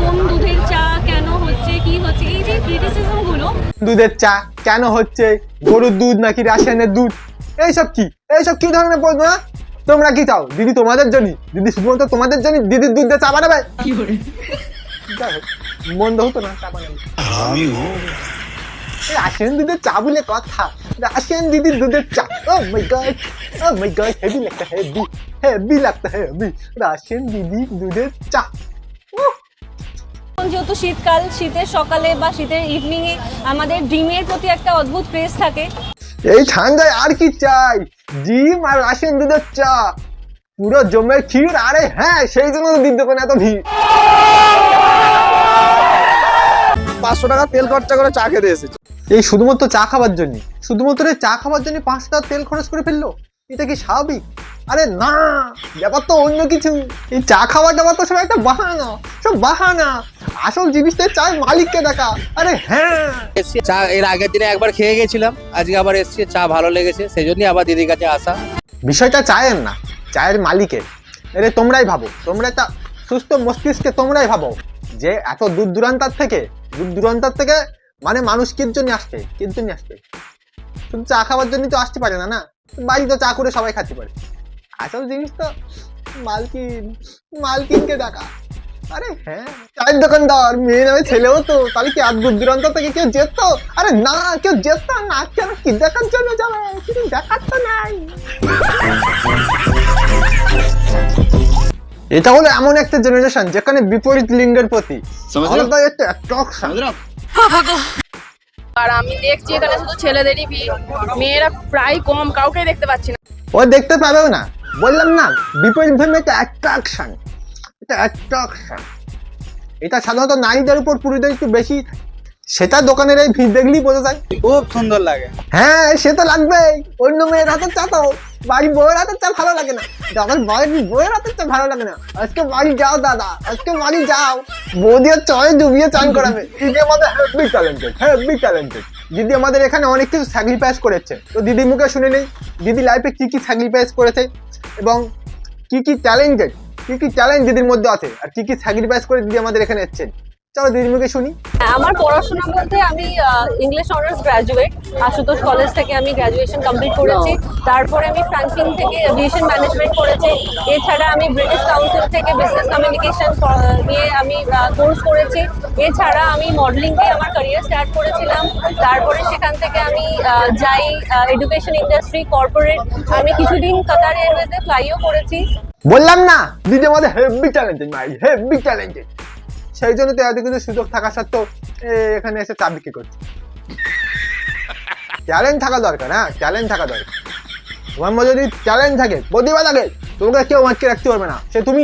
কোন দুধের চা কেন হচ্ছে কি হচ্ছে এই যে ক্রিটিসিজম গুলো, দুধের চা কেন হচ্ছে, গরুর দুধ নাকি রাসায়নিক দুধ, এইসব কি ধরনের প্রশ্ন? তোমরা কি চাও দিদি তোমাদের জন্য, দিদি শুধুমাত্র তোমাদের জন্য দিদির দুধ দিয়ে চা বানাবে? মন্দ হতো না চা বানাবে। রাশিয়ান দুধের চা বলে কথা, রাশিয়ান দিদির দুধের চা, ও মাই গড হেভি লাগতা, হেভি লাগতা, হেভি রাশিয়ান দিদির দুধের চা। যেহেতু শীতকাল, শীতের সকালে বা শীতের ইভিনিং এ আমাদের ডিমের প্রতি একটা অদ্ভুত ক্রেজ থাকে। এই ঠান্ডায় আর কি চাই, ডিম আর রাশিয়ান দুধের চা, পুরো জমের ক্ষীর। আরে হ্যাঁ, সেই জন্য দিদির দোকানে এত ভিড়। 500 টাকা তেল খরচা করে চা খেতে এসেছে। এই শুধুমাত্র চা খাবার জন্য, শুধুমাত্র চা খাবার জন্য 500 টাকা তেল খরচ করে ফেললো, এটা কি স্বাভাবিক? আরে না, ব্যাপার তো অন্য কিছু। এই চা খাওয়ার ব্যাপার তো সব একটা বাহানা, সব বাহানা। আসল জিনিসটা চায় মালিককে দেখা। আরে হ্যাঁ, চা এর আগের দিনে একবার খেয়ে গেছিলাম, আজকে আবার এসেছি, চা ভালো লেগেছে, সেই জন্যই আবার দিদির কাছে আসা। বিষয়টা চায়ের না, চায়ের মালিকের। এরে তোমরাই ভাবো, তোমরা একটা সুস্থ মস্তিষ্কে তোমরাই ভাবো যে এত দূর দূরান্তার থেকে মানে মানুষ কির জন্য আসবে, শুধু চা খাওয়ার জন্য তো আসতে পারে না, না বাড়ি তো চা করে সবাই খাতে পারে। আসল জিনিস তো মালকিনকে ডাকা। আরে হ্যাঁ, চায়ের দোকানদার মেয়ে নামে ছেলেও তো, তাহলে কি আর দূর দূরান্ত থেকে কেউ যেত? আরে না, কেউ যেত না, কেন কি দেখার জন্য যাবে? কিছু দেখার তো নাই। এটা হলো এমন একটা জেনারেশন যেখানে বিপরীত লিঙ্গের প্রতি আলাদা একটা অ্যাট্রাকশন। আর আমি দেখছি এখানে শুধু ছেলেদেরই ভিড়, মেয়েরা প্রায় কম, কাউকে দেখতে পাচ্ছি না। ও দেখতে পাবেও না, বললাম না, বিপরীত ধর্মে একটা অ্যাট্রাকশন, এটা সাধারণত নারীদের উপর পুরুষদের একটু বেশি। সেটা দোকানের এই ভিড় দেখলেই বোঝা যায়। খুব সুন্দর লাগে। হ্যাঁ, সে তো লাগবেই। অন্য মেয়ের হাতের চা তো বাড়ির বউয়ের হাতের চা ভালো লাগে না, আমার বাড়ির বউয়ের হাতের চা ভালো লাগে না। আজকে বাড়ি যাও দাদা, আজকে বাড়ি যাও, বৌদির চয়ে ডুবিয়ে চান করাবে। দিদি আমাদের হেভি ট্যালেন্টেড। দিদি আমাদের এখানে অনেক কিছু স্যাক্রিফাইস করেছে। তো দিদির মুখে শুনে নেই দিদি লাইফে কি কি স্যাক্রিফাইস করেছে এবং কি ট্যালেন্ট দিদির মধ্যে আছে, আর কি স্যাক্রিফাইস করে দিদি আমাদের এখানে এসেছেন। চলো দিদির মুখে শুনি। আমার পড়াশোনা বলতে আমি English honours graduate, Ashutosh college থেকে আমি গ্র্যাজুয়েশন কমপ্লিট করেছি। তারপরে আমি ফ্রাঙ্কলিন থেকে এভিয়েশন ম্যানেজমেন্ট করেছি। এছাড়া আমি ব্রিটিশ কাউন্সিল থেকে বিজনেস কমিউনিকেশন নিয়ে আমি কোর্স করেছি। এছাড়া আমি মডেলিং দিয়ে আমার ক্যারিয়ার স্টার্ট করেছিলাম। তারপরে সেখান থেকে আমি যাই এডুকেশন ইন্ডাস্ট্রি, কর্পোরেট। আমি কিছুদিন কাতার এয়ারওয়েজে ফ্লাইও করেছি। বললাম না দিদি আমাদের হেভি ট্যালেন্টেড। সেই জন্য তো এত কিছু সুযোগ থাকা সত্ত্বেও এখানে এসে চা বিক্রি করছে। ট্যালেন্ট থাকা দরকার, হ্যাঁ ট্যালেন্ট থাকা দরকার। তোমার মধ্যে যদি ট্যালেন্ট থাকে, প্রতিভা থাকে, তোমাকে কেউ আটকে রাখতে পারবে না। সে তুমি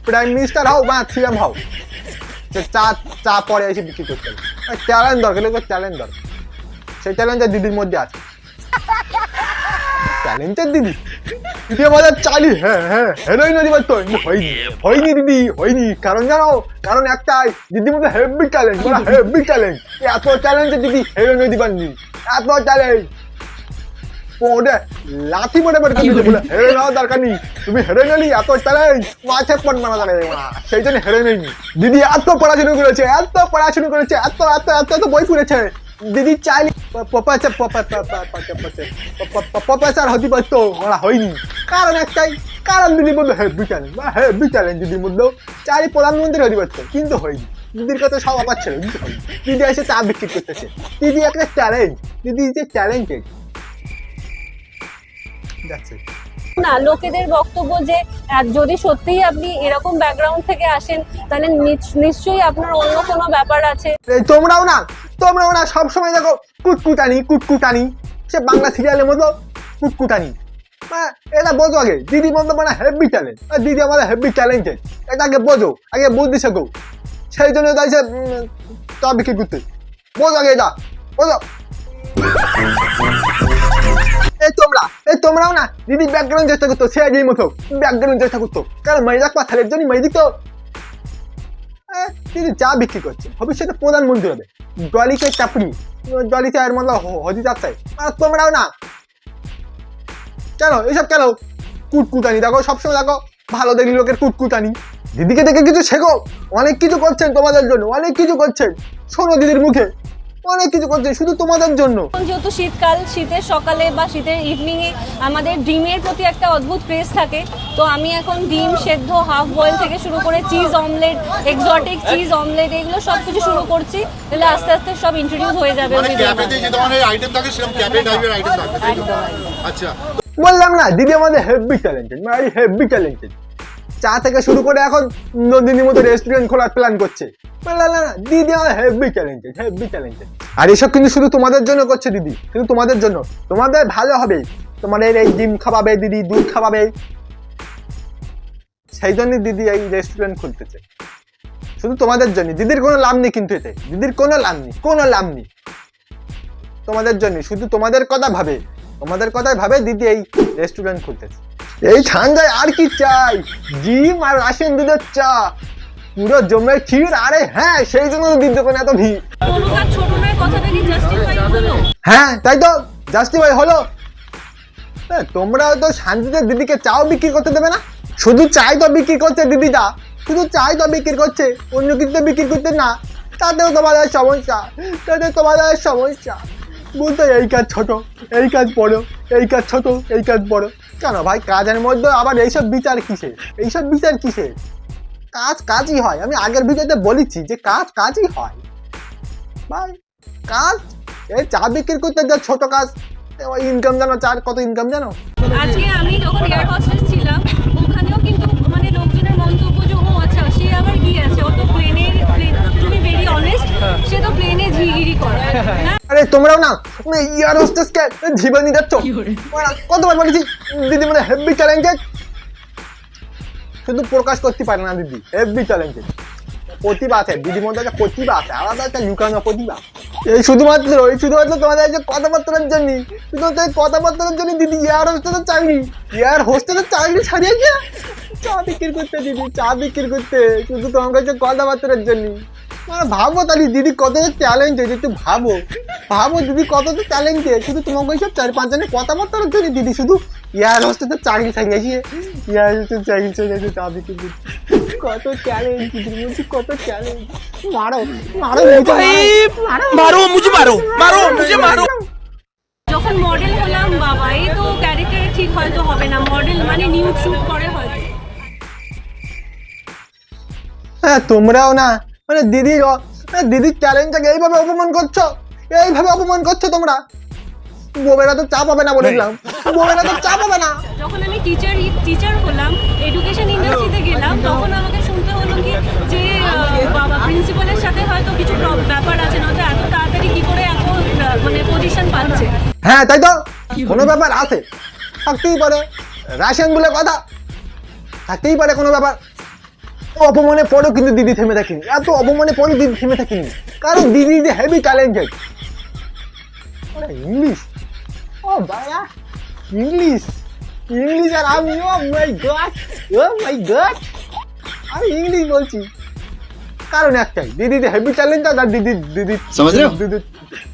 প্রাইম মিনিস্টার হও বা সিএম হও, সে চা পরে এসে বিক্রি করতে হবে। ট্যালেন্ট দরকার, ট্যালেন্ট দরকার। সেই ট্যালেন্টটা দিদির মধ্যে আছে। ট্যালেন্টেড দিদি আমাদের চালি। হ্যাঁ হেরোইন হয়নি দিদি, হয়নি। কারণ জানো, কারণ একটাই, দিদির মধ্যে হেভি ট্যালেন্ট। এত ট্যালেন্টেড দিদি হেরোইন দিবানি, এত ট্যালেন্ট লাথি মোটে বলে হেরোইন হওয়ার দরকার নেই। তুমি হেরোইন হলি, এত ট্যালেন্ট মাঠে পট মারা যাবে, সেই জন্য হেরোইন হয়নি। দিদি এত পড়াশুনো করেছে, এত বই পড়েছে। দিদি চাইলে প্রফেসর হতে পারতো, ওরা হয়নি। কারণ একটাই, কারণ দিদির মধ্যে হেভি ট্যালেন্ট দিদির মধ্যেও চাই প্রধানমন্ত্রী হতে পারতো, কিন্তু হয়নি। দিদির কাছে সব অপার ছিল, কিন্তু হয়নি। দিদি এসে চা বিক্রি করতেছে। দিদি একটা ট্যালেন্ট, দিদি যে ট্যালেন্টেড। না, লোকেদের বক্তব্য যে যদি সত্যিই আপনি এরকম ব্যাকগ্রাউন্ড থেকে আসেন তাহলে নিশ্চয়ই আপনার অন্য কোনো ব্যাপার আছে। তোমরাও না সবসময় দেখো কুটকুটানি, সে বাংলা সিরিয়ালের মতো কুটকুটানি। এটা বোঝো আগে, দিদি মতো মানে হেভি ট্যালেন্ট, দিদি আমাদের হেভি ট্যালেন্টেড। এটাকে বোঝো, আগে বুঝতে শেখো। সেই জন্য তাই সে চা বিক্রি করতে। বোঝো আগে, এটা বোঝো। তোমরাও না দিদি ব্যাকগ্রাউন্ড চেষ্টা করতো, সে আগেই মতো ব্যাকগ্রাউন্ড চেষ্টা করতো। কারণ মেয়েরা পাথারের জন্য মেয়ে দিত। দিদি চা বিক্রি করছে, ভবিষ্যতে প্রধানমন্ত্রী হবে। ডলিকে চাপড়ি, ডলি চায়ের মতো হতে যাচ্ছে। আর তোমরাও না কেন এইসব, কেন কুটকুটানি দেখো সবসময়, দেখো ভালো দেখলি লোকের কুটকুটানি। দিদিকে দেখে কিছু শেখো, অনেক কিছু করছেন তোমাদের জন্য, অনেক কিছু করছেন। শোনো দিদির মুখে, অনেক কিছু করছেন শুধু তোমাদের জন্য। এখন যেহেতু শীতকাল, শীতের সকালে বা শীতের ইভিনিংয়ে আমাদের ডিমের প্রতি একটা অদ্ভুত ক্রেজ থাকে। তো আমি এখন ডিম সেদ্ধ, হাফ বয়েল থেকে শুরু করে cheese omelette, exotic cheese omelette, এগুলো সব কিছু শুরু করছি। তাহলে আস্তে আস্তে সব ইন্ট্রোডিউস হয়ে যাবে। মানে ক্যাফেতে যে ধরনের আইটেম থাকে সেরকম ক্যাফে টাইপের আইটেম থাকবে, তাই তো? আচ্ছা, বললাম না দিদি আমাদের হেভি ট্যালেন্টেড, মানে হেভি ট্যালেন্টেড। চা থেকে শুরু করে এখন নন্দিনীর মতো রেস্টুরেন্ট খোলার প্ল্যান করছে। বললাম না দিদি আমার হেভি ট্যালেন্টেড, হেভি ট্যালেন্টেড। আর এসব কিন্তু শুধু তোমাদের জন্য করছে দিদি, কিন্তু তোমাদের জন্য, তোমাদের ভালো হবে। তোমাদের এই ডিম খাওয়াবে দিদি, দুধ খাওয়াবে, সেই জন্য দিদি এই রেস্টুরেন্ট খুলতেছে শুধু তোমাদের জন্য। দিদির কোনো লাভ নেই কিন্তু এতে, দিদির কোনো লাভ নেই, কোনো লাভ নেই। তোমাদের জন্য, শুধু তোমাদের কথা ভাবে, তোমাদের কথাই ভাবে দিদি এই রেস্টুরেন্ট খুলতেছে। এই ঠান্ডায় আর কি চাই, জিম আর রাশিয়ান দুধের চা, পুরো জমে ক্ষীর। আরে হ্যাঁ, সেই জন্য দিদির দোকানে এত ভিড়। তনুকার ছোট মেয়ের কথাটা কি জাস্টিফাই হলো? হ্যাঁ তাই তো, জাস্টিফাই হলো। তোমরা তো শান্তিতে দিদিকে চাও বিক্রি করতে দেবে না? শুধু চাই তো বিক্রি করছে দিদিটা, শুধু চাই তো বিক্রি করছে, অন্য কিছু তো বিক্রি করতে না। তাতেও তোমাদের সমস্যা, তাতে তোমাদের সমস্যা। বলতে এই কাজ ছোট, এই কাজ বড়, এই কাজ ছোট, এই কাজ বড়। কেন ভাই, কাজের মধ্যে আবার এইসব বিচার কিসের? এইসব বিচার কিসের? কাজ কাজই হয়। আমি আগের ভিডিওতে বলেছি যে কাজ কাজই হয় ভাই। কাজ এই চা বিক্রি করতে যা ছোট কাজ, ইনকাম জানো, চার কত ইনকাম জানো? আজকে আমি যখন এয়ার হোস্টেস ছিলাম, ওখানেও কিন্তু মানে লোকজনের মন্তব্য যে ও আচ্ছা সে আবার গিয়েছে, ও তো প্লেনে, টু বি ভেরি অনেস্ট, সে তো প্লেনে ঝিগিরি করে। আরে তোমরাও না ইয়ার হোস্টেসকে জীবনী দিচ্ছ। কতবার বলেছি দিদি মানে হেভি ট্যালেন্টেড, শুধু প্রকাশ করতে পারে না দিদি, হেভি ট্যালেন্টেড। প্রতিভা আছে দিদির মধ্যে, একটা প্রতিভা আছে, আলাদা একটা লুকানো প্রতিভা। এই শুধুমাত্র তোমাদের যে কথাবার্তার জন্য, শুধুমাত্র এই কথাবার্তার জন্য দিদি এয়ার হোস্টেসের চাকরি, এয়ার হোস্টেসের চাকরি ছাড়িয়ে গিয়ে চা বিক্রি করতে, দিদি চা বিক্রি করতে, শুধু তোমার কাছে কথাবার্তার জন্য। মানে ভাবো তাহলে দিদি কতটা ট্যালেন্টেড, একটু ভাবো, ভাবো দিদি কতটা ট্যালেন্টেড। শুধু তোমাকে ওইসব 4-5 জনের কথাবার্তার জন্য দিদি শুধু এয়ার হোস্টেসের চাকরি ছাড়িয়ে গিয়ে, এয়ার হোস্টেসের চাকরি ছেড়ে গিয়ে চা বিক্রি করতে। কত ট্যালেন্ট দিদির মধ্যে, কত ট্যালেন্ট। মারো মারো मारो मुझे, मारो मारो मुझे, मारो। যখন মডেল হলাম, বাবা এই তো ক্যারেক্টারে ঠিক হয়তো হবে না, মডেল মানে নিউড শুট করে হয়তো। হ্যাঁ তোমরাও না মানে দিদির ট্যালেন্টটাকে এইভাবে অপমান করছো, এইভাবে অপমান করছো তোমরা। বোমেরা তো চা পাবে না বলেছিলাম, বোমেরা তো চা পাবে না। যখন আমি টিচার হলাম, এডুকেশন ইন্ডাস্ট্রিতে গেলাম, তখন আমাকে শুনতে হলো কি যে বাবা প্রিন্সিপালের সাথে হয়তো কিছু ব্যাপার আছে, নয়তো এত তাড়াতাড়ি কি করে এত মানে পজিশন পাচ্ছে। হ্যাঁ তাই তো, কোনো ব্যাপার আছে, থাকতেই পারে। রাশিয়ান বলে কথা, থাকতেই পারে কোনো ব্যাপার। অপমানে পরেও কিন্তু দিদি থেমে থাকেনি, এত অপমানে পরেও দিদি থেমে থাকেনি, কারণ দিদি যে হেভি ট্যালেন্টেড। ইংলিশ, ও বাবা ইংলিশ, ইংলিশ আর আমি, ও my god, oh my god, আমি ইংলিশ বলছি। কারণ একটাই, দিদি যে হেভি ট্যালেন্টেড, আর দিদি समझ रहे हो? দিদি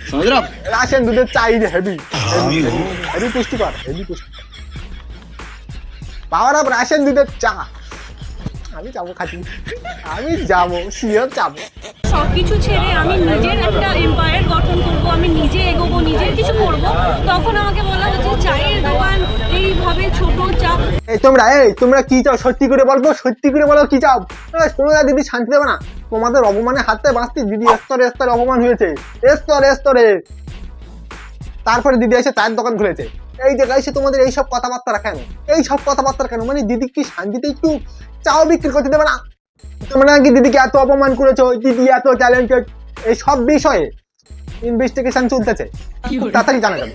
समझ रहे हो आप? রাশিয়ান দুধের চাই যে হেভি, হেভি পুষ্টিকর, হেভি পুষ্টিকর। পাওয়ার অফ রাশিয়ান দুধের চা। আমি যাবো খাচ্ছি, আমি যাবো, শিওর যাবো। সবকিছু ছেড়ে আমি নিজের একটা এম্পায়ার গঠন করব, আমি নিজে এগোবো, নিজের কিছু করব। তখন আমাকে বলা হচ্ছে চায়ের দোকান, এইভাবে ছোট চা। তোমরা কি চাও সত্যি করে বলবো, সত্যি করে বলো কি চাও। তোমরা দিদি শান্তি দেবে না, তোমাদের অপমানে হাতে বাঁচতে দিদি স্তরে স্তরে অপমান হয়েছে, স্তরে স্তরে। তারপরে দিদি এসে চায়ের দোকান খুলেছে। এই জায়গায় এসে তোমাদের এইসব কথাবার্তা কেন, এইসব কথাবার্তা কেন? মানে দিদি কি শান্তিতে একটু চাও বিক্রি করতে দেবে না? তোমরা নাকি দিদিকে এত অপমান করেছো, দিদি এত ট্যালেন্টেড, এই সব বিষয়ে ইনভেস্টিগেশন চলতেছে, খুব তাড়াতাড়ি জানা যাবে।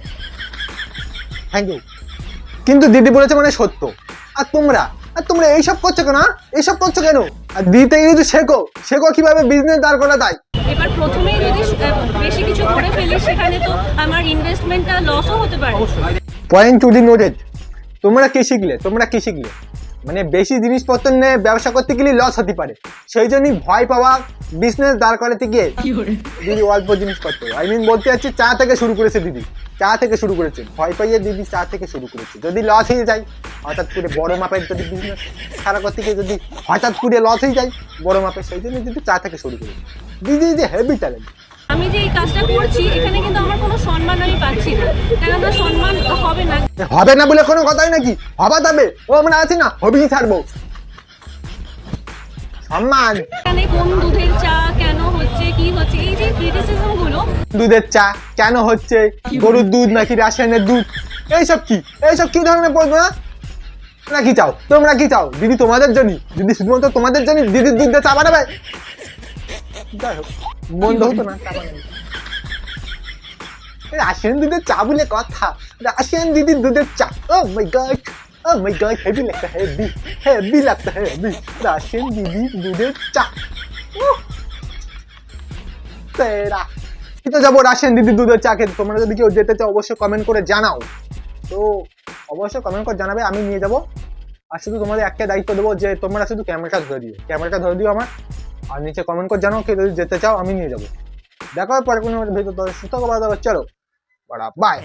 Thank you. কিন্তু দিদি বলেছে মানে সত্য। আর তোমরা এইসব করছো কেন? এইসব করছো কেন? আর দিতে কিন্তু শেখো, শেখো কিভাবে বিজনেস দাঁড় করা যায়। এবার প্রথমেই যদি বেশি কিছু করে ফেলি, সেখানে তো আমার ইনভেস্টমেন্টটা লসও হতে পারে। Point to the noted. তোমরা কি শিখলে মানে বেশি জিনিসপত্র নিয়ে ব্যবসা করতে গেলে লস হতে পারে, সেই জন্যই ভয় পাওয়া, বিজনেস দাঁড় করাতে গিয়ে দিদি অল্প জিনিসপত্র আই মিন বলতে যাচ্ছি চা থেকে শুরু করেছে দিদি, চা থেকে শুরু করেছে, ভয় পাইয়ে দিদি চা থেকে শুরু করেছে। যদি লস হয়ে যায় হঠাৎ করে বড় মাপের যদি বিজনেস খারাপ করতে গিয়ে যদি হঠাৎ করে লস হয়ে যায় বড় মাপের, সেই জন্য দিদি চা থেকে শুরু করেছে। দিদি যে হেভি ট্যালেন্ট। আমি যে এই কাজটা করছি এখানে কিন্তু আমার কোনো সম্মান আমি পাচ্ছি না, কেননা সম্মান হবে না। হবে না বলে কোনো কথাই নাকি, হবা যাবে, ও আমরা আছি না, হবেই ছাড়বো। সম্মান, এখানে কোন দুধের চা কেন হচ্ছে, কি হচ্ছে, এই যে ক্রিটিসিজম গুলো, দুধের চা কেন হচ্ছে, গরুর দুধ নাকি রাসায়নিক দুধ, এইসব কি ধরনের প্রশ্ন না? কি চাও তোমরা, কি চাও দিদি তোমাদের জন্য, দিদি শুধুমাত্র তোমাদের জন্য দিদির দুধ দিয়ে চা বানাবে? যাই হোক, বন্ধ হতো না চা বানাবে। রাশিয়ান দুধের চা বলে কথা, রাশিয়ান দিদির দুধের চা, oh my god, oh my god, heavy লাগতা, হেভি লাগতা, হেভি রাশিয়ান দিদির দুধের চা। তেরা তো যাবো রাশিয়ান দিদির দুধের চা খেতে। তোমরা যদি কেউ যেতে চাও অবশ্যই কমেন্ট করে জানাও, তো অবশ্যই কমেন্ট করে জানাবে, আমি নিয়ে যাবো। আর শুধু তোমাদের একটা দায়িত্ব দেবো যে তোমরা শুধু ক্যামেরাটা ধরে দিও আমার, আর নিচে কমেন্ট করে জানাও কেউ যদি যেতে চাও, আমি নিয়ে যাবো। দেখা হবে পরে কোনো ভিডিও, সুস্থ কথা, চলো বাই।